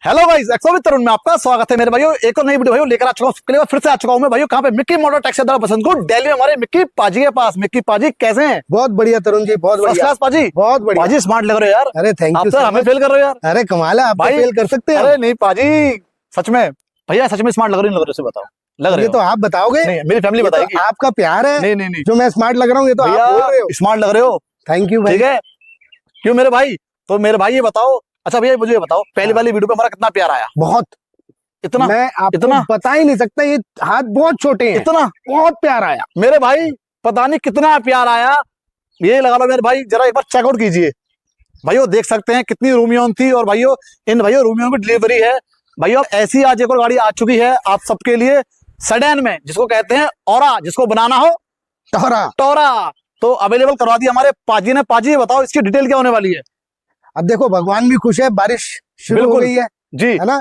Hello guys, exo with तरुण में आपका स्वागत है मेरे भाइयों। एक और नई वीडियो भाइयों लेकर आ चुका हूं। इसके लिए फिर से आ चुका हूं मैं भाइयों कहां पे, मिक्की मोटर टैक्सी द्वारा पसंद को दिल्ली में हमारे मिक्की पाजी के पास। मिक्की पाजी कैसे हैं? बहुत बढ़िया तरुण जी, बहुत फर्स्ट बढ़िया। क्लास पाजी। बहुत बढ़िया पाजी स्मार्ट लग रहे हो यार। अरे थैंक आप यू तो हमें फेल कर रहे हो यार। अरे कमाल है, आप भाई, फेल कर सकते हैं। अरे नहीं पाजी, सच में भैया सच में स्मार्ट लग रही, लग रहे हो बताओ। लग रहे ये हो? तो आप बताओगे, नहीं, मेरी फैमिली ये तो बताएगी। आपका प्यार है। नहीं नहीं नहीं जो मैं स्मार्ट लग रहा हूँ ये तो आप बोल रहे हो। स्मार्ट लग रहे हो, थैंक यू भाई। ठीक है। क्यों मेरे भाई? तो मेरे भाई ये बताओ, अच्छा भैया मुझे ये बताओ, पहली वाली वीडियो पे हमारा कितना प्यार आया? बहुत। इतना? मैं आपको इतना बता ही नहीं सकता, ये हाथ बहुत छोटे हैं। इतना बहुत प्यार आया मेरे भाई, पता नहीं कितना प्यार आया। ये लगा लो मेरे भाई, जरा एक बार चेकआउट कीजिए भाइयों। देख सकते हैं कितनी रूमियोन थी, और भाइयों इन भाइयों रूमियोन की डिलीवरी है भाइयों। ऐसी आज एक और गाड़ी आ चुकी है आप सबके लिए सेडान में, जिसको कहते हैं औरा, जिसको बनाना हो टोरा। टोरा, तो अवेलेबल करवा दी हमारे पाजी ने। पाजी बताओ इसकी डिटेल क्या होने वाली है? अब देखो, भगवान भी खुश है, बारिश शुरू हो बिल्कुल गई है जी। है ना।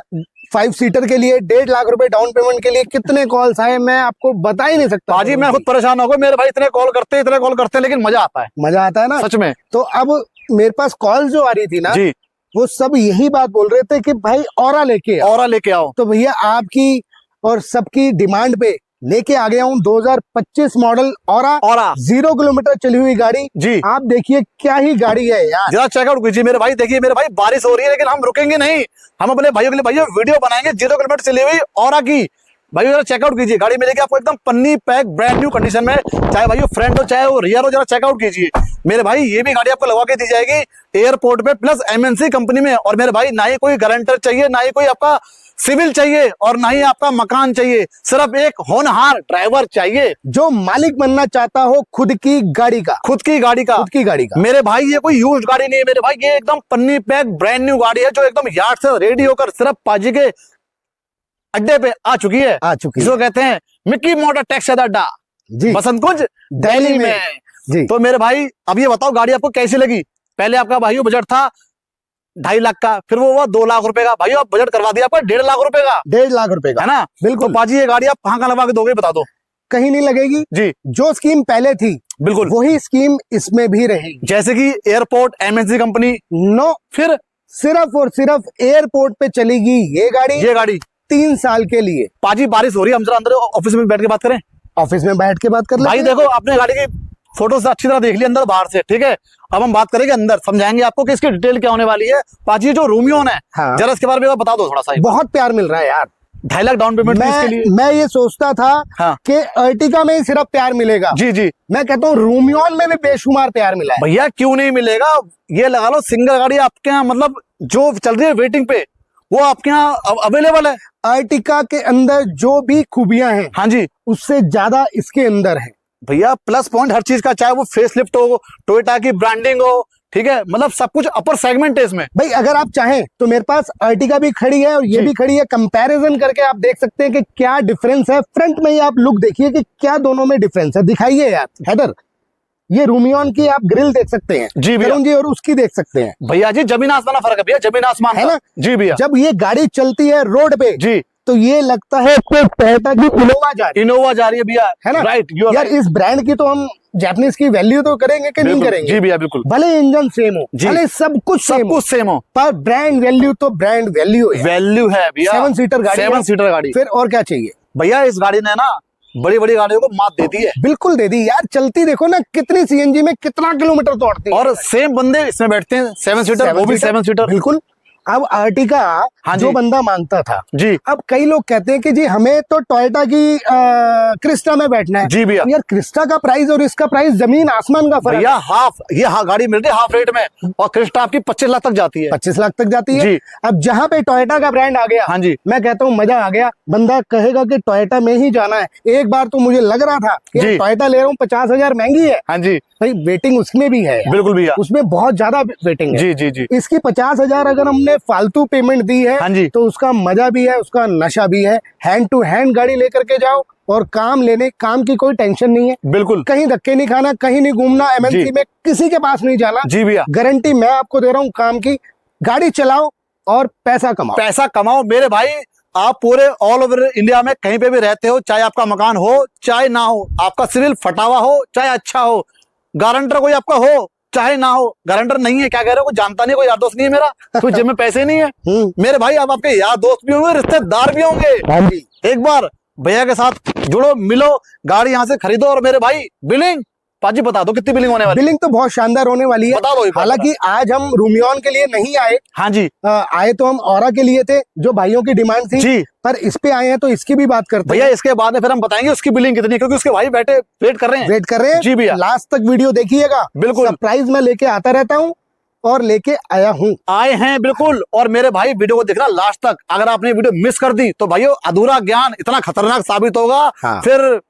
5 सीटर के लिए 1.5 लाख रुपए डाउन पेमेंट के लिए कितने कॉल्स आए मैं आपको बता ही नहीं सकता। पाजी मैं खुद परेशान हो गया, मेरे भाई इतने कॉल करते हैं, लेकिन मजा आता है, मजा आता है ना सच में। तो अब मेरे पास कॉल जो आ रही थी ना जी, वो सब यही बात बोल रहे थे कि भाई औरा लेके आओ। औरा लेके आओ। तो भैया आपकी और सबकी डिमांड पे लेके आ गया हूँ 2025 मॉडल औरा। औरा 0 किलोमीटर चली हुई गाड़ी। जी, आप देखिए क्या ही गाड़ी है यार। जरा चेकआउट कीजिए मेरे भाई। देखिए मेरे भाई, बारिश हो रही है लेकिन हम रुकेंगे नहीं। हम अपने भाइयों के लिए भाइयों वीडियो बनाएंगे 0 किलोमीटर चली हुई औरा की। भाइयों जरा चेकआउट कीजिए, गाड़ी मिलेगी आपको एकदम पन्नी पैक ब्रांड न्यू कंडीशन में, चाहे भाइयों फ्रंट हो चाहे वो रियर हो। जरा चेकआउट कीजिए मेरे भाई। ये भी गाड़ी आपको लगवा के दी जाएगी एयरपोर्ट पे, प्लस एमएनसी कंपनी में। और मेरे भाई, ना ही कोई गारंटर चाहिए, ना ही कोई आपका सिविल चाहिए, और ना ही आपका मकान चाहिए। सिर्फ एक होनहार ड्राइवर चाहिए जो मालिक बनना चाहता हो खुद की गाड़ी का। खुद की गाड़ी का। खुद की गाड़ी का मेरे भाई ये कोई यूज्ड गाड़ी नहीं है मेरे भाई, ये एकदम पन्नी पैक ब्रांड न्यू गाड़ी है, जो एकदम यार्ड से रेडी होकर सिर्फ पाजी के अड्डे पे आ चुकी है। जिसको कहते हैं मिक्की मोटर टैक्सी अड्डा जी, बसंत कुंज दिल्ली में जी। तो मेरे भाई अब ये बताओ गाड़ी आपको कैसी लगी? पहले आपका भाइयों बजट था 2.5 लाख का, फिर वो हुआ 2 लाख रुपए का। भाइयों अब बजट करवा दिया आपका 1.5 लाख रुपए का, 1.5 लाख रुपए का, है ना। बिल्कुल। तो पाजी ये गाड़ी आप कहाँ लगवा के दोगे बता दो? कहीं नहीं लगेगी जी, जो स्कीम पहले थी बिल्कुल वही स्कीम इसमें भी रहेगी। जैसे कि एयरपोर्ट एमएनसी कंपनी। नो, फिर सिर्फ और सिर्फ एयरपोर्ट पे चलेगी ये गाड़ी 3 साल के लिए। पाजी बारिश हो रही है, हम जरा अंदर ऑफिस में बैठ के बात करें। ऑफिस में बैठ के बात कर भाई लेते हैं। देखो, आपने गाड़ी की फोटो से अच्छी तरह देख ली अंदर बाहर से, ठीक है। अब हम बात करेंगे अंदर, समझाएंगे आपको कि इसकी डिटेल क्या होने वाली है। पाजी जो रूमियोन है, हाँ। जरा इसके बारे में बता दो थोड़ा सा। बहुत प्यार मिल रहा है यार। 2.5 लाख डाउन पेमेंट इसके लिए। मैं ये सोचता था हाँ। कि अर्टिगा में ही सिर्फ प्यार मिलेगा। जी जी मैं कहता हूँ रूमियोन में भी बेशुमार प्यार मिला है। भैया, क्यों नहीं मिलेगा? ये लगा लो सिंगल गाड़ी आपके यहाँ, मतलब जो चल रही है वेटिंग पे, वो आपके यहाँ अवेलेबल है। अर्टिगा के अंदर जो भी खूबियां हैं, हाँ जी उससे ज्यादा इसके अंदर है भैया। प्लस पॉइंट हर चीज का, चाहे वो फेसलिफ्ट हो, टोयोटा की ब्रांडिंग हो, ठीक है, मतलब सब कुछ अपर सेगमेंट है इसमें। भाई। अगर आप चाहें तो मेरे पास अर्टिगा भी खड़ी है और ये जी। भी खड़ी है। कंपैरिजन करके आप देख सकते हैं कि क्या डिफरेंस है। फ्रंट में ही आप लुक देखिए कि क्या दोनों में डिफरेंस है। दिखाइए यार हैदर, ये रूमियोन की आप ग्रिल देख सकते हैं जी भैया। तरुण जी, और उसकी देख सकते हैं भैया जी, जमीन आसमान का फर्क है भैया, जमीन आसमान है का। ना। जी भैया। जब ये गाड़ी चलती है रोड पे जी, तो ये लगता है कि टोयोटा की इनोवा जा रही इनोवा जा रही है भैया, है ना। राइट यार इस ब्रांड की तो हम जापानीज की वैल्यू तो करेंगे कि नहीं करेंगे? जी भैया बिल्कुल। भले इंजन सेम हो, जी। भले सब कुछ सेम हो, पर ब्रांड वैल्यू तो ब्रांड वैल्यू है। वैल्यू है भैया। 7 सीटर गाड़ी 7 सीटर गाड़ी। फिर और क्या चाहिए भैया इस गाड़ी ने ना बड़ी बड़ी गाड़ियों को मात देती है। बिल्कुल दे दी यार। चलती देखो ना कितनी, सीएनजी में कितना किलोमीटर दौड़ती है। और सेम बंदे इसमें बैठते हैं 7 सीटर, वो भी 7 सीटर। बिल्कुल। अब अर्टिगा हाँ जो जी। बंदा मांगता था, जी अब कई लोग कहते हैं कि जी हमें तो टोयोटा की क्रिस्टा में बैठना है। जी भैया। अब यार क्रिस्टा का प्राइस और इसका प्राइस जमीन आसमान का फर्क भैया, गाड़ी मिल रही है हाफ रेट में, और क्रिस्टा आपकी 25 लाख तक जाती है। 25 लाख तक जाती है जी। अब जहां पे टोयोटा का ब्रांड आ गया, हाँ जी, मैं कहता हूँ मजा आ गया। बंदा कहेगा कि टोयोटा में ही जाना है। एक बार तो मुझे लग रहा था कि जी। टोयोटा ले रहा हूँ 50,000 महंगी है। हाँ जी भाई वेटिंग उसमें भी है यार। बिल्कुल भैया। उसमें बहुत ज्यादा वेटिंग है। जी जी जी इसकी 50,000 अगर हमने फालतू पेमेंट दी है, हाँ जी, तो उसका मजा भी है, उसका नशा भी है। हैंड टू हैंड गाड़ी लेकर के जाओ और काम की कोई टेंशन नहीं है। बिल्कुल। कहीं धक्के नहीं खाना, कहीं नहीं घूमना, एमएनसी जी। में किसी के पास नहीं जाना। जी भैया, गारंटी मैं आपको दे रहा हूँ काम की। गाड़ी चलाओ और पैसा कमाओ। पैसा कमाओ मेरे भाई। आप पूरे ऑल ओवर इंडिया में कहीं पे भी रहते हो, चाहे आपका मकान हो चाहे ना हो, आपका सिविल फटा हुआ हो चाहे अच्छा हो, गारंटर कोई आपका हो, चाहे ना हो, गारंटर नहीं है। क्या कह रहे हो, कोई जानता नहीं, कोई यार दोस्त नहीं है मेरा, कोई जेब में पैसे नहीं है मेरे भाई। अब आपके यार दोस्त भी होंगे, रिश्तेदार भी होंगे। हाँ जी, एक बार भैया के साथ जुड़ो, मिलो, गाड़ी यहाँ से खरीदो। और मेरे भाई बिलिंग पाजी बता दो कितनी बिलिंग होने वाली? बिलिंग तो बहुत शानदार होने वाली है। बता दो एक बार, हालांकि आज हम रूमियॉन के लिए नहीं आए, हाँ जी आए तो हम औरा के लिए थे, जो भाइयों की डिमांड थी जी पर इस पे आए हैं तो इसकी भी बात करते भैया। इसके बाद में फिर हम बताएंगे उसकी बिलिंग कितनी है, क्योंकि उसके भाई बैठे वेट कर रहे हैं। वेट कर रहे हैं जी भैया, लास्ट तक वीडियो देखिएगा। बिल्कुल। सरप्राइज मैं लेके आता रहता हूँ और लेके आया हूँ, आए हैं बिल्कुल। और मेरे भाई वीडियो को देखना लास्ट तक। अगर आपने वीडियो मिस कर दी तो भाइयों अधूरा ज्ञान इतना खतरनाक साबित होगा। हाँ। फिर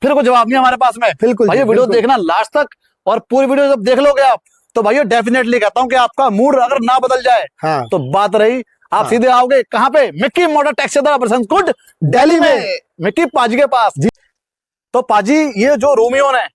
कोई जवाब नहीं हमारे पास में। बिल्कुल भाइयों वीडियो बिल्कुल। देखना लास्ट तक, और पूरी वीडियो जब देख लोगे आप तो भाइयों डेफिनेटली कहता हूं कि आपका मूड अगर ना बदल जाए हाँ। तो बात रही, आप हाँ। सीधे आओगे कहाँ पे? मिक्की मोटर टैक्सी बसंतकुंड दिल्ली में, मिक्की पाजी के पास। तो पाजी ये जो रूमियन है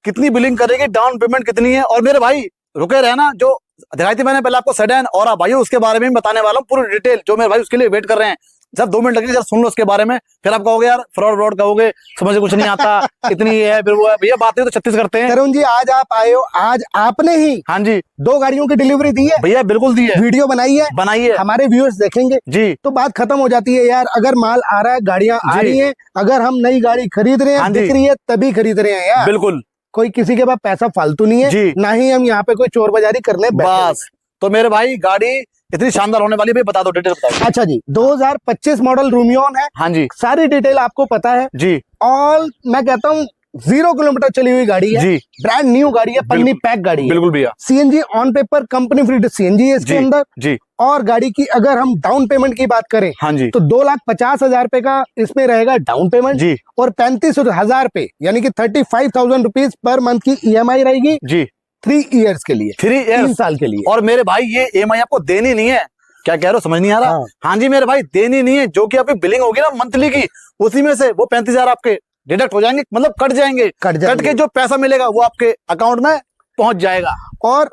कितनी बिलिंग करेगी, डाउन पेमेंट कितनी है? और मेरे भाई रुके रहना, जो दिखाई थी मैंने पहले आपको सेडान और भाइयों उसके बारे में भी बताने वाला हूँ पूरी डिटेल। जो मेरे भाई उसके लिए वेट कर रहे हैं, जब 2 मिनट लगेंगे, जब सुन लो उसके बारे में। फिर आप कहोगे यार फ्रॉड कहोगे, समझ कुछ नहीं आता, इतनी है फिर वो है। भैया बातें तो 36 करते हैं। तरुण जी आज आप आए हो, आज आपने ही हाँ जी 2 गाड़ियों की डिलीवरी दी है, भैया, बिल्कुल दी है, वीडियो बनाई है, बनाइए हमारे व्यूअर्स देखेंगे जी तो बात खत्म हो जाती है यार। अगर माल आ रहा है, गाड़ियां आ जी। रही हैं, अगर हम नई गाड़ी खरीद रहे हाँ हैं, जी। बिक रही है तभी खरीद रहे हैं यार। बिल्कुल कोई किसी के पास पैसा फालतू नहीं है, जी। ना ही हम यहाँ पे कोई चोर बाजारी करने बैठे हैं। बस। तो मेरे भाई गाड़ी इतनी शानदार होने वाली है, भाई बता दो, डिटेल बताओ। अच्छा जी, 2025 मॉडल रूमियॉन है, हाँ जी सारी डिटेल आपको पता है। जी ऑल मैं कहता हूँ 0 किलोमीटर चली हुई गाड़ी है, जी ब्रांड न्यू गाड़ी है, पन्नी बिल्कुल। पैक गाड़ी है, बिल्कुल भैया, CNG on paper, company fit CNG है इसके जी अंदर। जी और गाड़ी की अगर हम डाउन पेमेंट की बात करें हाँ जी तो 2,50,000 रुपए का इसमें रहेगा डाउन पेमेंट, जी और 35,000 रुपए यानी कि 35,000 रुपीज पर मंथ की ईएमआई रहेगी जी 3 इयर्स के लिए, 3 3 इयर्स। साल के लिए। और मेरे भाई ये ईएमआई आपको देनी नहीं है, क्या कह रहे हो समझ नहीं आ रहा? हाँ। हाँ जी मेरे भाई, देनी नहीं है। जो कि आपकी बिलिंग होगी ना मंथली की, उसी में से वो 35,000 आपके डिडक्ट हो जाएंगे, मतलब कट जाएंगे। कट के जो पैसा मिलेगा वो आपके अकाउंट में पहुंच जाएगा। और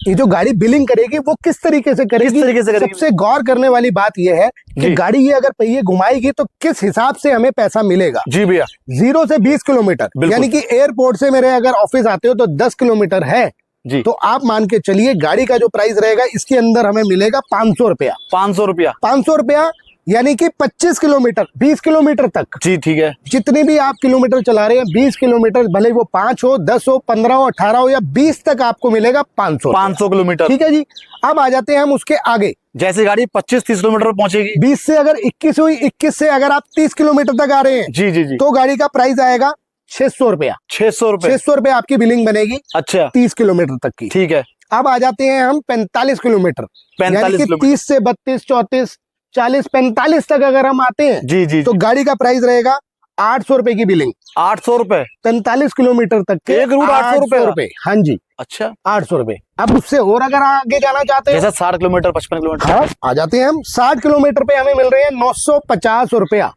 ये जो गाड़ी बिलिंग करेगी वो किस तरीके से करेगी? किस तरीके से करेगी? सबसे गौर करने वाली बात यह है कि जी। गाड़ी ये अगर पहिए घुमाएगी तो किस हिसाब से हमें पैसा मिलेगा। जी भैया 0 से 20 किलोमीटर, बिल्कुल। यानी कि एयरपोर्ट से मेरे अगर ऑफिस आते हो तो 10 किलोमीटर है, जी तो आप मान के चलिए गाड़ी का जो प्राइस रहेगा इसके अंदर हमें मिलेगा 500 रुपया। 500 रुपया 500 रुपया यानी कि 25 किलोमीटर, 20 किलोमीटर तक, जी ठीक है। जितनी भी आप किलोमीटर चला रहे हैं, 20 किलोमीटर, भले वो 5 हो, 10 हो, 15 हो, 18 हो या 20 तक आपको मिलेगा 500 रुपया। 500 किलोमीटर, ठीक है जी। अब आ जाते हैं हम उसके आगे। जैसे गाड़ी 25-30 किलोमीटर पर पहुंचेगी, 20 से अगर 21 हुई, 21 से अगर आप 30 किलोमीटर तक आ रहे हैं जी जी जी तो गाड़ी का प्राइस आएगा 600 रुपया। 600 रुपए। 600 रुपया आपकी बिलिंग बनेगी अच्छा 30 किलोमीटर तक की। ठीक है। अब आ जाते हैं हम 45 किलोमीटर, 45 यानी कि किलोमीटर 30 से 32, 34, 40, 45 तक अगर हम आते हैं जी जी तो गाड़ी का प्राइस रहेगा 800 रुपए की बिलिंग। 800 रुपए 45 किलोमीटर तक के एक रूट 800 रुपए। हाँ जी अच्छा 800 रुपए। अब उससे और अगर आगे जाना चाहते हैं, जैसे 60 किलोमीटर 55 किलोमीटर, हाँ, आ जाते हैं हम 60 किलोमीटर पे हमें मिल रहे हैं 950 रुपया,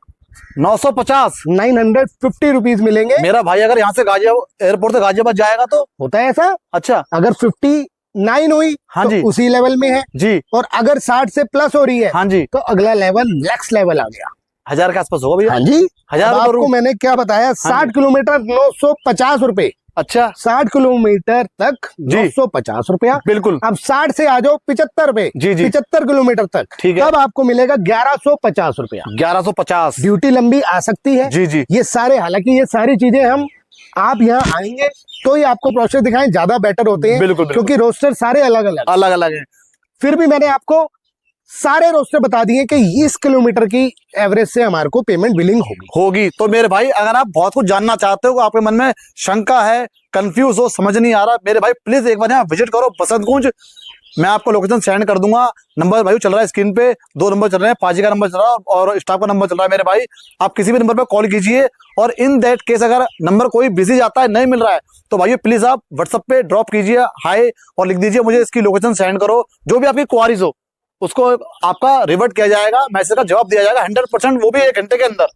950। 950 रुपीज मिलेंगे। मेरा भाई अगर यहाँ से गाजियाबाद एयरपोर्ट से गाजियाबाद जाएगा तो होता है ऐसा, अच्छा अगर 59 हुई हाँ तो जी उसी लेवल में है, जी और अगर 60 से प्लस हो रही है हाँ जी तो अगला लेवल नेक्स्ट लेवल आ गया। 1000 के आसपास होगा भैया। हाँ जी, 1000 अब रुपए आपको रूट। मैंने क्या बताया, 60 किलोमीटर 950 रुपए, अच्छा 60 किलोमीटर तक जी। 950 रुपया। बिल्कुल अब 60 से आ जाओ 75 पे, जी जी 75 किलोमीटर तक, ठीक है। तब आपको मिलेगा 1150 रुपया। 1150 ड्यूटी लंबी आ सकती है। जी जी ये सारे, हालांकि ये सारी चीजें हम आप यहाँ आएंगे तो ही आपको प्रोसेस दिखाएं, ज्यादा बेटर होते हैं, बिल्कुल बिल्कुल क्योंकि रोस्टर सारे अलग अलग। अलग अलग है। फिर भी मैंने आपको सारे रोस्टर बता दिए कि 20 किलोमीटर की एवरेज से हमारे को पेमेंट बिलिंग होगी। तो मेरे भाई अगर आप बहुत कुछ जानना चाहते हो, आपके मन में शंका है, कंफ्यूज हो, समझ नहीं आ रहा, मेरे भाई प्लीज एक बार यहाँ विजिट करो बसंतकुंज। मैं आपको लोकेशन सेंड कर दूंगा। नंबर भाई चल रहा है स्क्रीन पे, 2 नंबर चल रहे हैं, पाजी का नंबर चल रहा है और स्टाफ का नंबर चल रहा है। मेरे भाई आप किसी भी नंबर पे कॉल कीजिए, और इन दैट केस अगर नंबर कोई बिजी जाता है, नहीं मिल रहा है, तो भाई प्लीज आप व्हाट्सएप पे ड्रॉप कीजिए हाय और लिख दीजिए मुझे इसकी लोकेशन सेंड करो। जो भी आपकी क्वारीज हो उसको आपका रिवर्ट किया जाएगा, मैसेज का जवाब दिया जाएगा 100%, वो भी 1 घंटे के अंदर।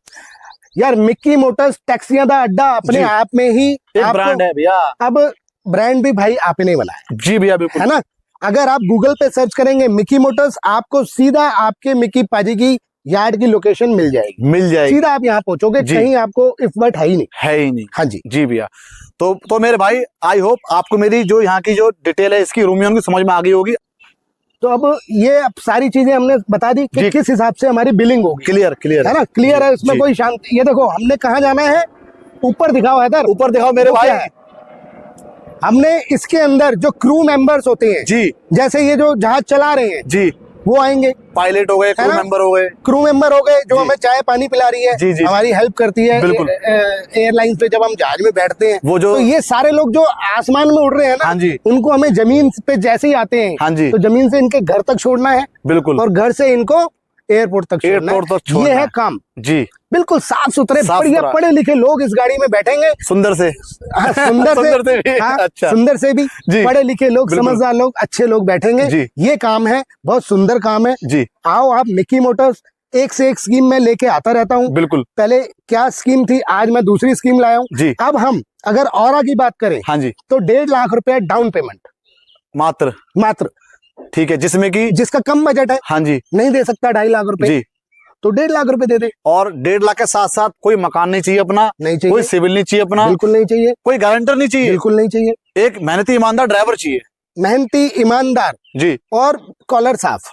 यार मिक्की मोटर्स टैक्सियां दा अड्डा अपने जी। आप में ही एक ब्रांड है भैया। अब ब्रांड भी भाई आपने बनाया जी भैया बिल्कुल है ना। अगर आप गूगल पे सर्च करेंगे मिक्की मोटर्स, आपको सीधा आपके मिक्की पाजी की यार्ड की लोकेशन मिल जाएगी, सीधा आप यहाँ पहुंचोगे, कहीं आपको इफर्ट है ही नहीं। हाँ जी जी भैया। तो मेरे भाई आई होप आपको मेरी जो यहाँ की जो डिटेल है इसकी रूमियों की समझ में आ गई होगी। तो अब ये अब सारी चीजें हमने बता दी कि किस हिसाब से हमारी बिलिंग होगी। क्लियर है ना, क्लियर है, इसमें कोई शांति। ये देखो हमने कहाँ जाना है, ऊपर दिखाओ हैदर, ऊपर दिखाओ मेरे भाई। हमने इसके अंदर जो क्रू मेंबर्स होते हैं जी, जैसे ये जो जहाज चला रहे हैं जी, वो आएंगे, पायलट हो गए, क्रू मेंबर हो गए जो हमें चाय पानी पिला रही है, जी, हमारी हेल्प करती है एयरलाइन पे जब हम जहाज में बैठते हैं। वो जो तो ये सारे लोग जो आसमान में उड़ रहे हैं ना, हाँ जी, उनको हमें जमीन पे जैसे ही आते हैं, हाँ जी, तो जमीन से इनके घर तक छोड़ना है, बिल्कुल, और घर से इनको एयरपोर्ट तक छोड़ना। ये है काम जी, बिल्कुल साफ सुथरे बढ़िया पढ़े लिखे लोग इस गाड़ी में बैठेंगे, सुंदर से सुंदर से भी पढ़े लिखे लोग, समझदार लोग, अच्छे लोग बैठेंगे। ये काम है, बहुत सुंदर काम है जी। आओ आप मिकी मोटर्स, एक से एक स्कीम में लेके आता रहता हूँ। बिल्कुल, पहले क्या स्कीम थी, आज मैं दूसरी स्कीम लाया हूँ। अब हम अगर औरा की बात करें, हाँ जी, तो 1.5 लाख रुपया डाउन पेमेंट मात्र, ठीक है, जिसका कम बजट है, हाँ जी, नहीं दे सकता 2.5 लाख रुपए जी, तो 1.5 लाख रुपए दे दे। और 1.5 लाख के साथ साथ कोई मकान नहीं चाहिए अपना, नहीं चाहिए, कोई सिविल नहीं चाहिए अपना, बिल्कुल नहीं चाहिए, कोई गारंटर नहीं चाहिए, बिल्कुल नहीं चाहिए, एक मेहनती ईमानदार ड्राइवर चाहिए, मेहनती ईमानदार जी, और कॉलर साफ,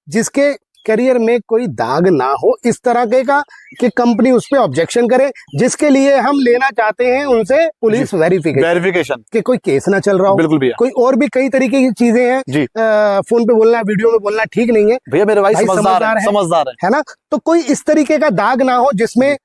जिसके करियर में कोई दाग ना हो इस तरह के का कि कंपनी उस पर ऑब्जेक्शन करे, जिसके लिए हम लेना चाहते हैं उनसे पुलिस वेरिफिकेशन कि कोई केस ना चल रहा हो। बिल्कुल भैया, कोई और भी कई तरीके की चीजें हैं जी, फोन पे बोलना, वीडियो में बोलना ठीक नहीं है भैया, मेरे भाई समझदार है ना। तो कोई इस तरीके का दाग ना हो, जिसमें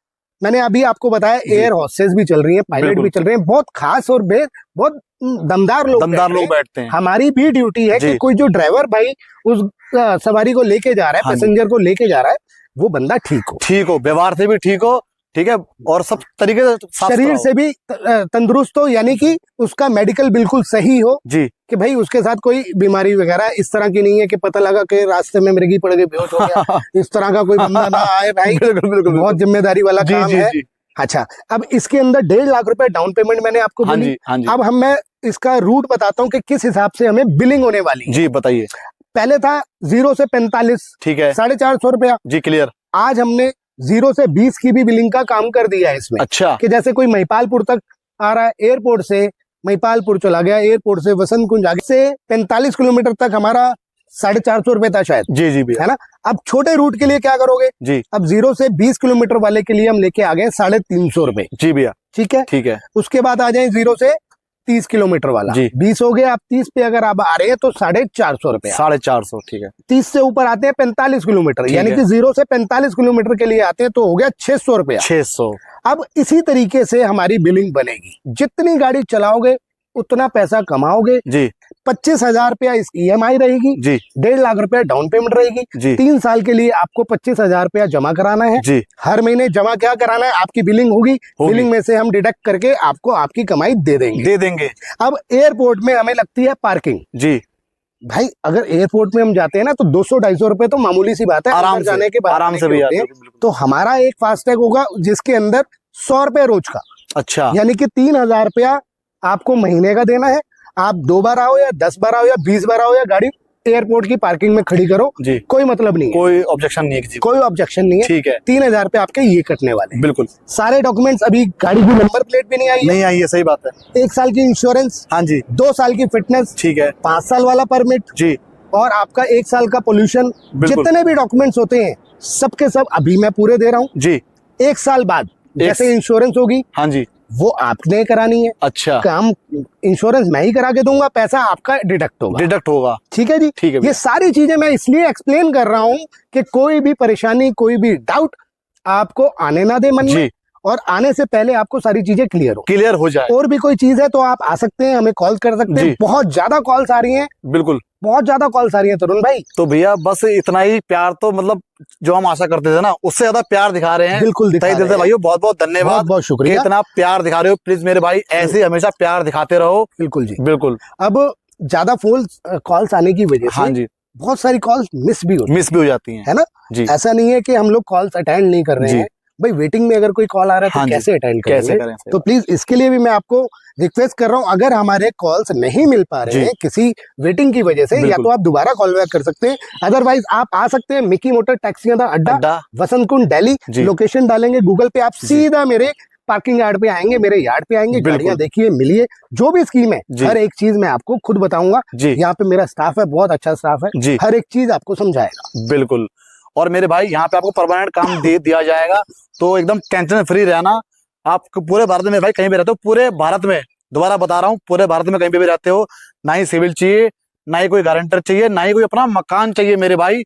मैंने अभी आपको बताया एयर हॉस्टेस भी चल रही है, पायलट भी चल रहे हैं, बहुत खास और बहुत दमदार लोग बैठते हैं। हमारी भी ड्यूटी है कि कोई जो ड्राइवर भाई उस सवारी को लेके जा रहा है, पैसेंजर को लेके जा रहा है, वो बंदा ठीक हो, व्यवहार से भी ठीक हो, ठीक है, और सब तरीके से शरीर से भी तंदुरुस्त हो, यानी कि उसका मेडिकल बिल्कुल सही हो जी, कि भाई उसके साथ कोई बीमारी वगैरह इस तरह की नहीं है कि पता लगा कि रास्ते में मृगी पड़ गई, बेहोश हो गया, इस तरह का कोई बंदा ना आए भाई। बिल्कुल, बहुत जिम्मेदारी वाला काम है। अच्छा, अब इसके अंदर 1.5 लाख रुपए डाउन पेमेंट मैंने आपको बोली। अब मैं इसका रूट बताता हूँ कि किस हिसाब से हमें बिलिंग होने वाली जी, बताइए। पहले था 0 से 45, ठीक है, 450 रुपया जी, क्लियर। आज हमने 0 से 20 की भी बिलिंग का काम कर दिया है इसमें। अच्छा, कि जैसे कोई महिपालपुर तक आ रहा है, एयरपोर्ट से महिपालपुर चला गया, एयरपोर्ट से वसंत कुंज आगे से 45 किलोमीटर तक हमारा 450 रुपए था शायद जी, है ना। अब छोटे रूट के लिए क्या करोगे जी, अब 0 से 20 किलोमीटर वाले के लिए हम लेके आ गए 350 रुपए जी भैया, ठीक है। उसके बाद आ जाए 0 से 30 किलोमीटर वाला जी, 20 हो गया। अब 30 पे अगर आप आ रहे हैं तो 450 रुपए, 450, ठीक है। 30 से ऊपर आते हैं 45 किलोमीटर, यानी कि 0 से 45 किलोमीटर के लिए आते हैं तो हो गया 600 रुपया, 600। अब इसी तरीके से हमारी बिलिंग बनेगी, जितनी गाड़ी चलाओगे उतना पैसा कमाओगे जी। 25,000 रुपया EMI रहेगी जी, 1.5 लाख रुपया डाउन पेमेंट रहेगी जी। 3 साल के लिए आपको 25,000 रुपया जमा कराना है जी। हर महीने जमा क्या कराना है, आपकी बिलिंग होगी, बिलिंग में से हम डिडक्ट करके आपको आपकी कमाई दे देंगे। अब एयरपोर्ट में हमें लगती है पार्किंग जी, भाई अगर एयरपोर्ट में हम जाते हैं ना तो 200-250 रुपए तो मामूली सी बात है, आराम जाने के बाद आराम से भी आते हैं। तो हमारा एक फास्टैग होगा जिसके अंदर 100 रुपए रोज का, अच्छा, यानी कि 3,000 रुपया आपको महीने का देना है। आप 2 बार आओ या 10 बार आओ या 20 बार आओ या गाड़ी एयरपोर्ट की पार्किंग में खड़ी करो जी, कोई मतलब नहीं है, कोई ऑब्जेक्शन नहीं है, कोई ऑब्जेक्शन नहीं है, ठीक है। 3,000 रुपए आपके ये कटने वाले, बिल्कुल। सारे डॉक्यूमेंट्स, अभी गाड़ी की नंबर प्लेट भी नहीं आई है, सही बात है। 1 साल की इंश्योरेंस, हाँ जी, 2 साल की फिटनेस, ठीक है, 5 साल वाला परमिट जी, और आपका 1 साल का पोल्यूशन, जितने भी डॉक्यूमेंट्स होते हैं सबके सब अभी मैं पूरे दे रहा हूँ जी। 1 साल बाद जैसे इंश्योरेंस होगी, हाँ जी, वो आपने करानी है, अच्छा, काम इंश्योरेंस मैं ही करा के दूंगा, पैसा आपका डिडक्ट होगा, ठीक है जी, ठीक है। ये सारी चीजें मैं इसलिए एक्सप्लेन कर रहा हूँ कि कोई भी परेशानी, कोई भी डाउट आपको आने ना दे मन में, और आने से पहले आपको सारी चीजें क्लियर हो जाए। और भी कोई चीज है तो आप आ सकते हैं, हमें कॉल कर सकते हैं। बहुत ज्यादा कॉल्स आ रही हैं, बिल्कुल बहुत ज्यादा कॉल्स आ रही है तरुण भाई। तो भैया बस इतना ही प्यार, तो मतलब जो हम आशा करते थे ना उससे ज्यादा प्यार दिखा रहे हैं, बिल्कुल दिल से भाइयों, बहुत बहुत धन्यवाद, बहुत शुक्रिया, इतना प्यार दिखा रहे हो। प्लीज मेरे भाई ऐसे हमेशा प्यार दिखाते रहो। बिल्कुल जी, बिल्कुल। अब ज्यादा फोन कॉल्स आने की वजह से, हाँ जी, बहुत सारी कॉल्स मिस भी हो जाती हैं, है ना जी। ऐसा नहीं है कि हम लोग कॉल्स अटेंड नहीं कर रहे हैं, भाई वेटिंग में अगर कोई कॉल आ रहा है तो कैसे अटेंड करेंगे? तो प्लीज इसके लिए भी मैं आपको रिक्वेस्ट कर रहा हूँ, अगर हमारे कॉल्स नहीं मिल पा रहे हैं किसी वेटिंग की वजह से, या तो आप दोबारा कॉल बैक कर सकते हैं, अदरवाइज आप आ सकते हैं मिकी मोटर टैक्सी अड्डा वसंत कुंज दिल्ली। लोकेशन डालेंगे गूगल पे, आप सीधा मेरे पार्किंग यार्ड पे आएंगे, मेरे यार्ड पे आएंगे, गाड़ियां देखिए, मिलिए, जो भी स्कीम है हर एक चीज मैं आपको खुद बताऊंगा। यहाँ पे मेरा स्टाफ है, बहुत अच्छा स्टाफ है, हर एक चीज आपको समझाएगा। बिल्कुल। और मेरे भाई यहाँ पे आपको परमानेंट काम दिया जाएगा, तो एकदम टेंशन फ्री रहना। आप पूरे भारत में भाई कहीं भी रहते हो, पूरे भारत में, दोबारा बता रहा हूँ, पूरे भारत में कहीं भी रहते हो, ना ही सिविल चाहिए, ना ही कोई गारंटर चाहिए, ना ही कोई अपना मकान चाहिए मेरे भाई।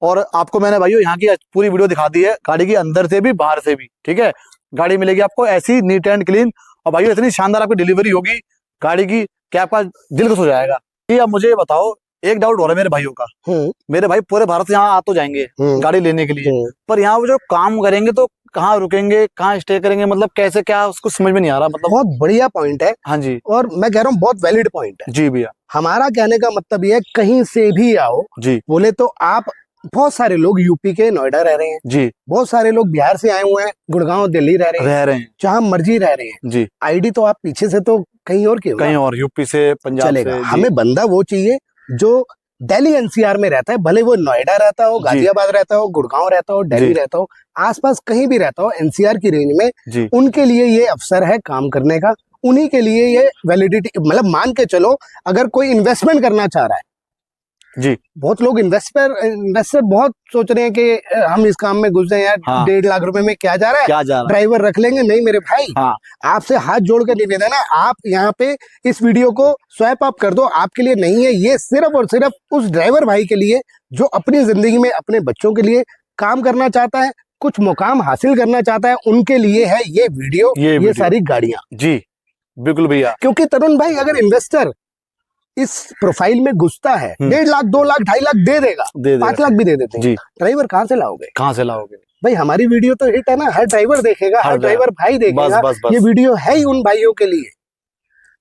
और आपको मैंने भाइयों यहाँ की पूरी वीडियो दिखा दी है, गाड़ी की अंदर से भी बाहर से भी, ठीक है। गाड़ी मिलेगी आपको ऐसी नीट एंड क्लीन, और भाइयों इतनी शानदार आपकी डिलीवरी होगी गाड़ी की कि आपका दिल खुश हो जाएगा। ये अब मुझे बताओ, एक डाउट हो रहा है मेरे भाइयों का, मेरे भाई पूरे भारत से यहाँ आ तो जाएंगे गाड़ी लेने के लिए, पर यहाँ वो जो काम करेंगे तो कहाँ रुकेंगे, कहाँ स्टे करेंगे, मतलब कैसे, क्या उसको समझ में नहीं आ रहा। मतलब बहुत बढ़िया पॉइंट है। हाँ जी, और मैं कह रहा हूँ बहुत वैलिड पॉइंट है जी भैया। हमारा कहने का मतलब ये है, कहीं से भी आओ जी, बोले तो आप, बहुत सारे लोग यूपी के नोएडा रह रहे हैं जी, बहुत सारे लोग बिहार से आए हुए हैं, गुड़गांव दिल्ली रह रहे हैं, जहाँ मर्जी रह रहे हैं जी। आईडी तो आप पीछे से तो कहीं और के, कहीं और, यूपी से, पंजाब चलेगा। हमें बंदा वो चाहिए जो दिल्ली एनसीआर में रहता है, भले वो नोएडा रहता हो, गाजियाबाद रहता हो, गुड़गांव रहता हो, दिल्ली रहता हो, आसपास कहीं भी रहता हो, एनसीआर की रेंज में, उनके लिए ये अवसर है काम करने का, उन्हीं के लिए ये वैलिडिटी, मतलब मान के चलो अगर कोई इन्वेस्टमेंट करना चाह रहा है जी, बहुत लोग इन्वेस्टर बहुत सोच रहे हैं कि हम इस काम में घुस जाए यार, 1.5 लाख रुपए में क्या जा रहा है, ड्राइवर रख लेंगे। नहीं मेरे भाई, आपसे हाथ जोड़ कर निवेदन है, आप यहाँ पे इस वीडियो को स्वैप अप कर दो, आपके लिए नहीं है, ये सिर्फ और सिर्फ उस ड्राइवर भाई के लिए जो अपनी जिंदगी में अपने बच्चों के लिए काम करना चाहता है, कुछ मुकाम हासिल करना चाहता है, उनके लिए है ये वीडियो, ये सारी गाड़ियां। जी बिल्कुल भैया, क्योंकि तरुण भाई अगर इन्वेस्टर इस प्रोफाइल में घुसता है, 1.5 लाख 2 लाख 2.5 लाख दे देगा, 5 लाख भी दे देते हैं, ड्राइवर कहाँ से लाओगे, कहाँ से लाओगे भाई? हमारी वीडियो तो हिट है ना, हर ड्राइवर देखेगा, हर ड्राइवर भाई देखेगा, ये वीडियो है ही उन भाइयों के लिए।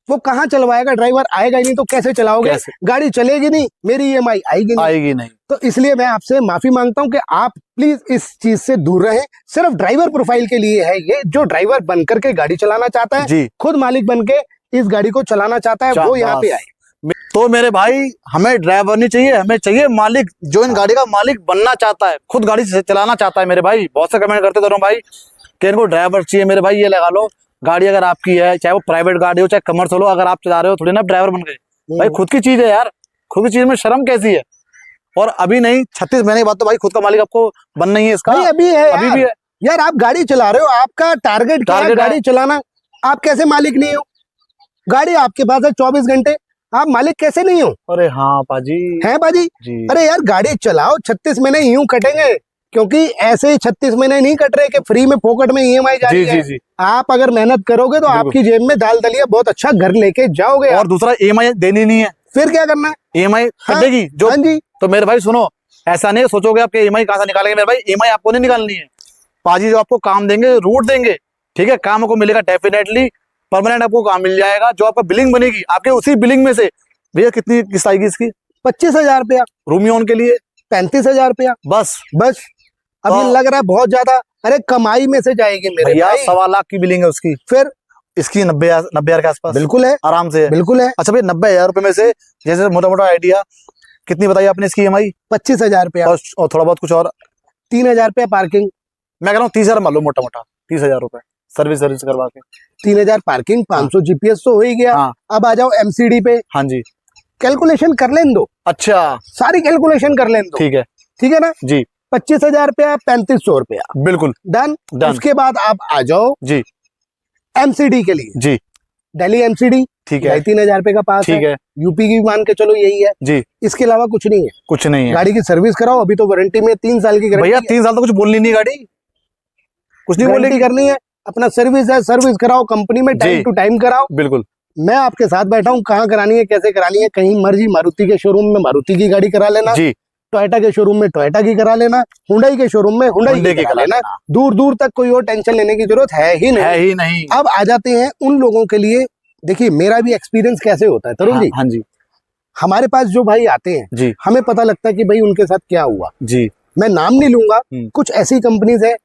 वो कहाँ चलवाएगा, ड्राइवर आएगा ही नहीं तो कैसे चलाओगे? गाड़ी चलेगी नहीं, मेरी EMI आएगी नहीं। तो इसलिए मैं आपसे माफी मांगता हूँ कि आप प्लीज इस चीज से दूर रहें। सिर्फ ड्राइवर प्रोफाइल के लिए है ये, जो ड्राइवर बनकर के गाड़ी चलाना चाहता है, खुद मालिक बन के इस गाड़ी को चलाना चाहता है, वो यहाँ पे आए। तो मेरे भाई हमें ड्राइवर नहीं चाहिए, हमें चाहिए मालिक, जो इन गाड़ी का मालिक बनना चाहता है, खुद गाड़ी चलाना चाहता है। मेरे भाई बहुत से कमेंट करते दोनों भाई कि इनको ड्राइवर चाहिए। मेरे भाई ये लगा लो, गाड़ी अगर आपकी है, चाहे वो प्राइवेट गाड़ी हो चाहे कमर्शियल हो, अगर आप चला रहे हो थोड़ी ना ड्राइवर बन गए भाई, खुद की चीज है यार, खुद की चीज में शर्म कैसी है? और अभी नहीं 36 महीने के बाद तो भाई खुद का मालिक आपको बनना ही है इसका, अभी है, अभी भी है यार। आप गाड़ी चला रहे हो, आपका टारगेट गाड़ी चलाना, आप कैसे मालिक नहीं हो? गाड़ी आपके पास है 24 घंटे, आप मालिक कैसे नहीं हो? अरे हाँ पाजी, है पाजी जी। अरे यार गाड़ी चलाओ, 36 महीने यूं कटेंगे, क्योंकि ऐसे ही 36 महीने नहीं कट रहे कि फ्री में फोकट में EMI जा रही है। जी। आप अगर मेहनत करोगे तो आपकी जेब में दाल दलिया बहुत अच्छा घर लेके जाओगे। और दूसरा EMI देनी नहीं है, फिर क्या करना है? EMI कटेगी जो। हाँ जी। तो मेरे भाई सुनो, ऐसा नहीं सोचोगे आप कि EMI कहाँ से निकालेंगे। मेरे भाई EMI आपको नहीं निकालनी है, पाजी जो आपको काम देंगे, रूट देंगे, ठीक है, काम आपको मिलेगा डेफिनेटली, परमानेंट आपको काम मिल जाएगा। जो आपका बिलिंग बनेगी, आपके उसी बिलिंग में से भैया कितनी किस्त आएगी इसकी? 25,000 रुपया रूमियोन के लिए, 35,000 रुपया बस। अभी लग रहा है बहुत ज्यादा, अरे कमाई में से जाएगी मेरे भैया, 1.25 लाख की बिलिंग है उसकी, फिर इसकी 90,000 के आसपास। बिल्कुल है, आराम से, बिल्कुल है। अच्छा भैया 90,000 रुपए में से जैसे मोटा मोटा आइडिया कितनी बताई आपने इसकी EMI? 25,000 रुपया और थोड़ा बहुत कुछ और 3,000 रुपया पार्किंग। मैं कह रहा हूँ 30,000 मान लो, मोटा मोटा 30,000 रुपए सर्विस करवा के, 3,000 पार्किंग, 500 GPS तो हो ही गया। अब आ जाओ MCD पे। हाँ जी, कैलकुलेशन कर लें दो। अच्छा, सारी कैलकुलेशन कर लें दो। ठीक है ना जी। 25,000 रुपया, 3,500 रुपया, बिल्कुल डन। उसके बाद आप आ जाओ जी MCD के लिए जी, दिल्ली MCD, ठीक है, 3,000 रुपए का पास है। यूपी की मान के चलो यही है जी, इसके अलावा कुछ नहीं है, कुछ नहीं है। गाड़ी की सर्विस कराओ, अभी तो वारंटी में 3 साल की गारंटी। भैया 3 साल तो कुछ बोलनी नहीं, गाड़ी कुछ नहीं बोलनी करनी है, अपना सर्विस है, सर्विस कराओ कंपनी में, टाइम टू टाइम कराओ। बिल्कुल, मैं आपके साथ बैठा हूँ, कहाँ करानी है, कैसे करानी है, कहीं मर्जी मारुति के शोरूम में मारुति की गाड़ी करा लेना जी, टोयोटा के शोरूम में टोयोटा की करा लेना, हुंडई के शोरूम में हुंडई की करा लेना। दूर दूर तक कोई और टेंशन लेने की जरूरत है ही नहीं। अब आ जाते हैं उन लोगों के लिए। देखिए मेरा भी एक्सपीरियंस कैसे होता है तरुण जी। हाँ जी, हमारे पास जो भाई आते हैं जी, हमें पता लगता है कि भाई उनके साथ क्या हुआ जी। मैं नाम नहीं लूंगा, कुछ ऐसी कंपनीज है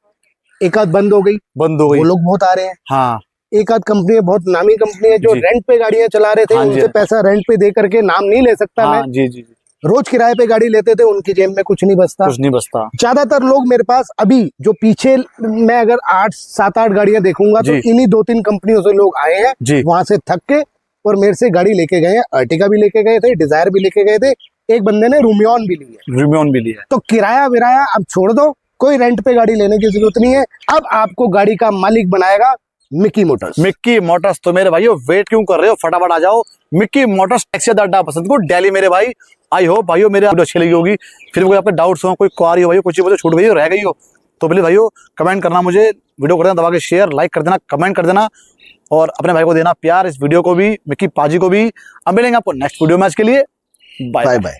एक आध बंद हो गई, वो लोग बहुत आ रहे हैं। हाँ, एक आध कंपनी है, बहुत नामी कंपनी है, जो रेंट पे गाड़ियां चला रहे थे, उनसे पैसा रेंट पे दे करके, नाम नहीं ले सकता मैं, जी, रोज किराए पे गाड़ी लेते थे, उनकी जेब में कुछ नहीं बचता। ज्यादातर लोग मेरे पास अभी जो पीछे मैं अगर 7-8 गाड़ियां देखूंगा तो इन्हीं 2-3 कंपनियों से लोग आए हैं, वहां से थक के और मेरे से गाड़ी लेके गए हैं। अर्टिगा भी लेके गए थे, डिजायर भी लेके गए थे, एक बंदे ने रूमियॉन भी ली है। तो किराया विराया अब छोड़ दो, कोई रेंट पे गाड़ी लेने की जरूरत नहीं है। अब आपको गाड़ी का मालिक बनाएगा मिक्की मोटर्स। तो मेरे भाइयों वेट क्यों कर रहे हो, फटाफट आ जाओ मिक्की मोटर्स टैक्सी अड्डा पसंद को दिल्ली। मेरे भाई आई होप भाइयों मेरे वीडियो अच्छी लगी होगी। फिर कोई आपके डाउट्स हो, कोई क्वारी हो भाई, कुछ मुझे छूट गई हो, रह गई हो, तो प्लीज भाइयों कमेंट करना, मुझे वीडियो कर देना दबा के, शेयर लाइक कर देना, कमेंट कर देना, और अपने भाई को देना प्यार, इस वीडियो को भी, मिक्की पाजी को भी। अब मिलेंगे आपको नेक्स्ट वीडियो में, आज के लिए बाय बाय।